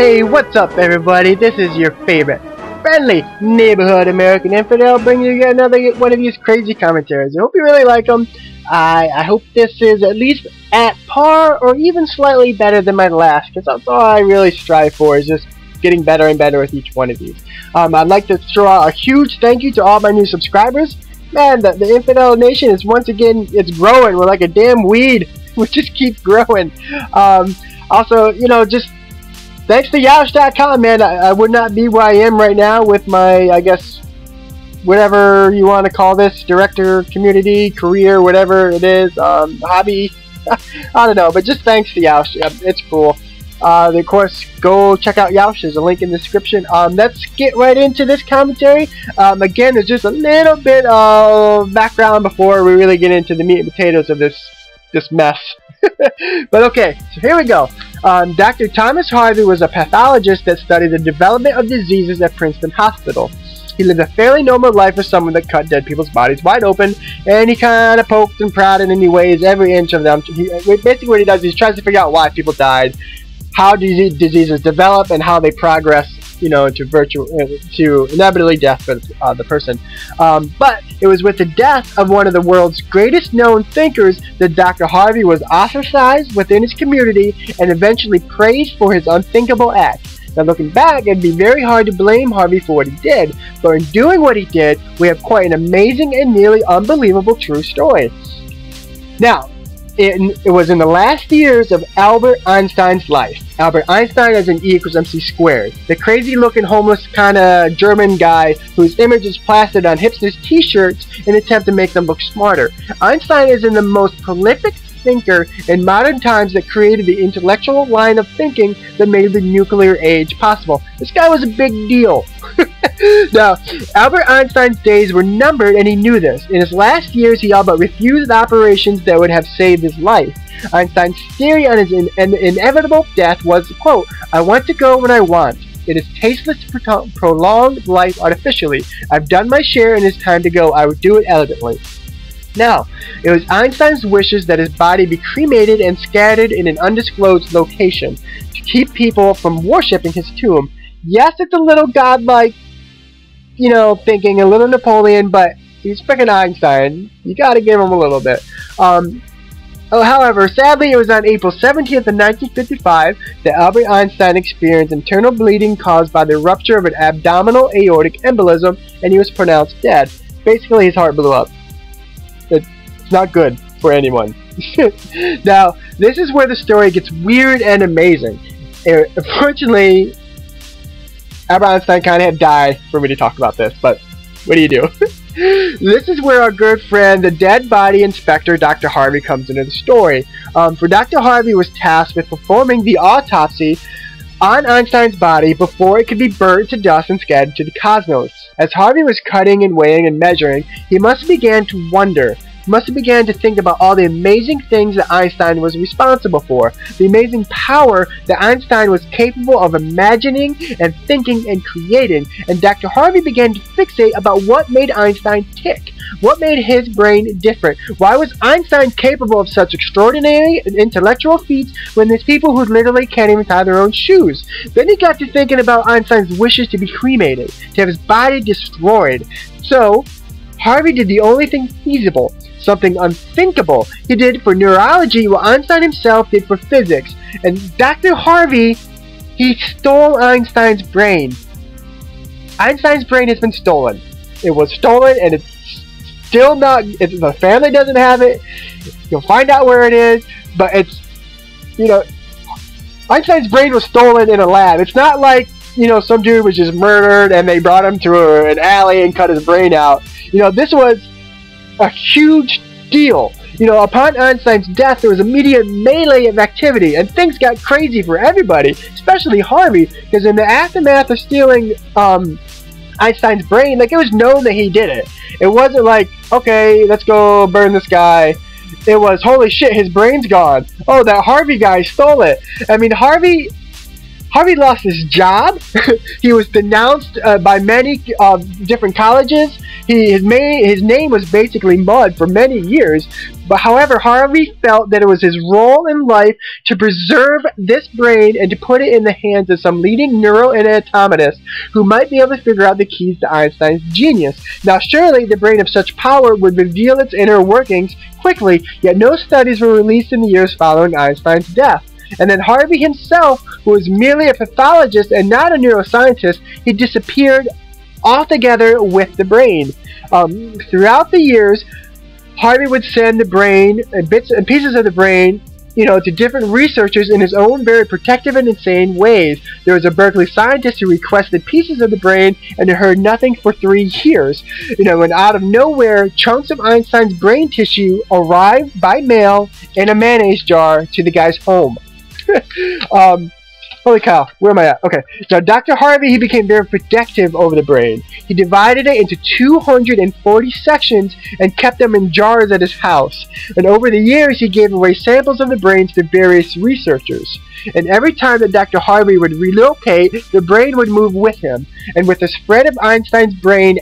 Hey, what's up everybody? This is your favorite, friendly, neighborhood American infidel bringing you yet another one of these crazy commentaries. I hope you really like them. I hope this is at least at par or even slightly better than my last, because that's all I really strive for, is just getting better and better with each one of these. I'd like to throw out a huge thank you to all my new subscribers. Man, the Infidel Nation is once again, it's growing. We're like a damn weed. We just keep growing. Also, you know, just thanks to Yoush.com, man. I would not be where I am right now with my, I guess, whatever you want to call this, director, community, career, whatever it is, hobby. I don't know, but just thanks to Yoush. It's cool. Of course, go check out Yoush. There's a link in the description. Let's get right into this commentary. Again, there's just a little bit of background before we really get into the meat and potatoes of this mess. But okay, so here we go. Dr. Thomas Harvey was a pathologist that studied the development of diseases at Princeton Hospital. He lived a fairly normal life for someone that cut dead people's bodies wide open, and he kind of poked and prodded and he weighs every inch of them. Basically what he does is he tries to figure out why people died, how diseases develop, and how they progress, you know, to inevitably death for the person. But it was with the death of one of the world's greatest known thinkers that Dr. Harvey was ostracized within his community and eventually praised for his unthinkable act. Now, looking back, it'd be very hard to blame Harvey for what he did, but in doing what he did, we have quite an amazing and nearly unbelievable true story. Now, it was in the last years of Albert Einstein's life. Albert Einstein as in E equals MC squared. The crazy looking homeless kind of German guy whose image is plastered on hipsters t-shirts in an attempt to make them look smarter. Einstein is in the most prolific thinker in modern times that created the intellectual line of thinking that made the nuclear age possible. This guy was a big deal. Now, Albert Einstein's days were numbered, and he knew this. In his last years, he all but refused operations that would have saved his life. Einstein's theory on his inevitable death was, quote, "I want to go when I want. It is tasteless to prolong life artificially. I've done my share and it's time to go. I would do it elegantly." Now, it was Einstein's wishes that his body be cremated and scattered in an undisclosed location to keep people from worshipping his tomb. Yes, it's a little godlike, you know, thinking, a little Napoleon, but he's freaking Einstein. You gotta give him a little bit. However, sadly, it was on April 17th of 1955 that Albert Einstein experienced internal bleeding caused by the rupture of an abdominal aortic embolism, and he was pronounced dead. Basically, his heart blew up. It's not good for anyone. Now, this is where the story gets weird and amazing. Unfortunately, Albert Einstein kind of had to die for me to talk about this, but what do you do? This is where our good friend, the dead body inspector, Dr. Harvey, comes into the story. For Dr. Harvey was tasked with performing the autopsy on Einstein's body before it could be burnt to dust and scattered to the cosmos. As Harvey was cutting and weighing and measuring, he must have began to wonder. Must have began to think about all the amazing things that Einstein was responsible for, the amazing power that Einstein was capable of imagining and thinking and creating, and Dr. Harvey began to fixate about what made Einstein tick, what made his brain different, why was Einstein capable of such extraordinary intellectual feats when there's people who literally can't even tie their own shoes. Then he got to thinking about Einstein's wishes to be cremated, to have his body destroyed. So, Harvey did the only thing feasible, something unthinkable. He did for neurology what Einstein himself did for physics. And Dr. Harvey, he stole Einstein's brain. Einstein's brain has been stolen. It was stolen and it's still not, if the family doesn't have it, you'll find out where it is, but it's, you know, Einstein's brain was stolen in a lab. It's not like, you know, some dude was just murdered and they brought him to an alley and cut his brain out. You know, this was a huge deal. You know, upon Einstein's death, there was immediate melee of activity, and things got crazy for everybody, especially Harvey, because in the aftermath of stealing Einstein's brain, like, it was known that he did it. It wasn't like, okay, let's go burn this guy. It was, holy shit, his brain's gone. Oh, that Harvey guy stole it. I mean, Harvey lost his job. He was denounced by many different colleges. His name was basically mud for many years. But however, Harvey felt that it was his role in life to preserve this brain and to put it in the hands of some leading neuroanatomist who might be able to figure out the keys to Einstein's genius. Now surely the brain of such power would reveal its inner workings quickly, yet no studies were released in the years following Einstein's death. And then Harvey himself, who was merely a pathologist and not a neuroscientist, he disappeared altogether with the brain. Throughout the years, Harvey would send the brain, bits and pieces of the brain, to different researchers in his own very protective and insane ways. There was a Berkeley scientist who requested pieces of the brain and heard nothing for 3 years. And out of nowhere, chunks of Einstein's brain tissue arrived by mail in a mayonnaise jar to the guy's home. Holy cow, where am I at? Okay, now Dr. Harvey, he became very protective over the brain. He divided it into 240 sections and kept them in jars at his house. And over the years, he gave away samples of the brains to various researchers. And every time that Dr. Harvey would relocate, the brain would move with him. And with the spread of Einstein's brain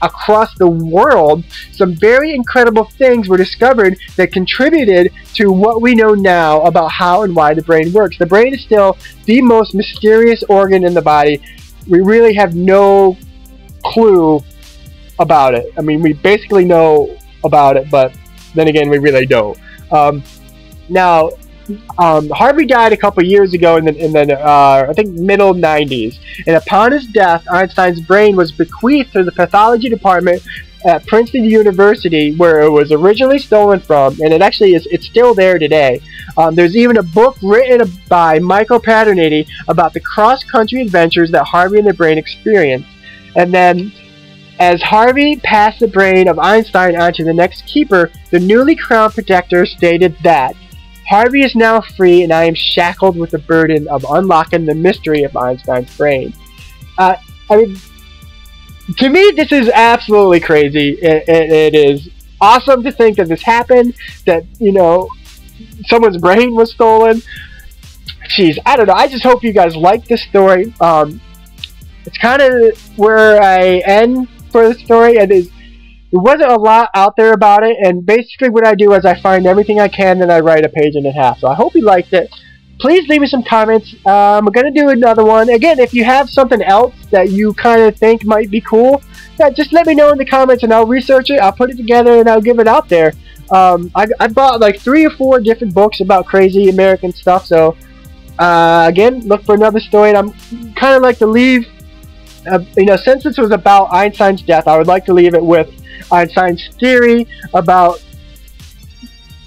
across the world, some very incredible things were discovered that contributed to what we know now about how and why the brain works. The brain is still the most mysterious organ in the body. We really have no clue about it. I mean, we basically know about it, but then again, we really don't. Now, Harvey died a couple years ago in the I think middle 90s, and upon his death, Einstein's brain was bequeathed to the pathology department at Princeton University, where it was originally stolen from, and it's still there today. There's even a book written by Michael Paterniti about the cross-country adventures that Harvey and the brain experienced. And then, as Harvey passed the brain of Einstein on to the next keeper, the newly crowned protector stated that Harvey is now free, and I am shackled with the burden of unlocking the mystery of Einstein's brain. I mean, to me, this is absolutely crazy. It is awesome to think that this happened, that, someone's brain was stolen. Jeez, I don't know. I just hope you guys like this story. It's kind of where I end for the story. There wasn't a lot out there about it, and basically what I do is I find everything I can, then I write a page and a half. So I hope you liked it. Please leave me some comments. I'm going to do another one. Again, if you have something else that you kind of think might be cool, just let me know in the comments and I'll research it, I'll put it together, and I'll give it out there. I bought like 3 or 4 different books about crazy American stuff, so again, look for another story. And I'm kind of like to leave, since this was about Einstein's death, I would like to leave it with Einstein's theory about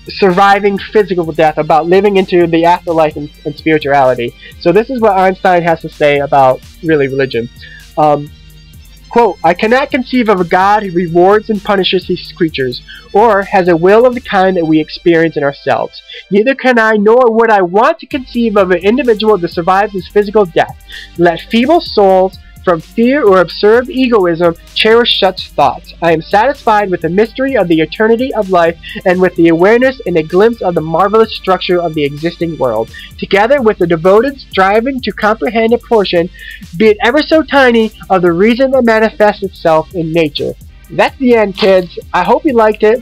surviving physical death, about living into the afterlife and spirituality. So this is what Einstein has to say about, really, religion. Quote, I cannot conceive of a God who rewards and punishes his creatures, or has a will of the kind that we experience in ourselves. Neither can I, nor would I want to conceive of an individual that survives his physical death. Let feeble souls, from fear or absurd egoism, cherish such thoughts. I am satisfied with the mystery of the eternity of life, and with the awareness and a glimpse of the marvelous structure of the existing world, together with the devoted striving to comprehend a portion, be it ever so tiny, of the reason that manifests itself in nature. That's the end, kids. I hope you liked it.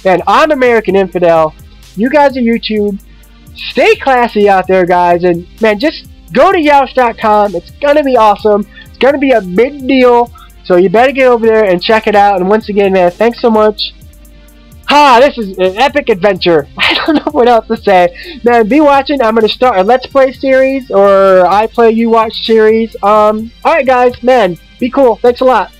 And I'm American Infidel. You guys are YouTube. Stay classy out there, guys. And, man, just go to Yoush.com. It's going to be awesome. Going to be a big deal, so you better get over there and check it out. And once again, man, thanks so much. This is an epic adventure. I don't know what else to say. Man, be watching. I'm going to start a Let's Play series, or I Play You Watch series. Alright guys, man, be cool. Thanks a lot.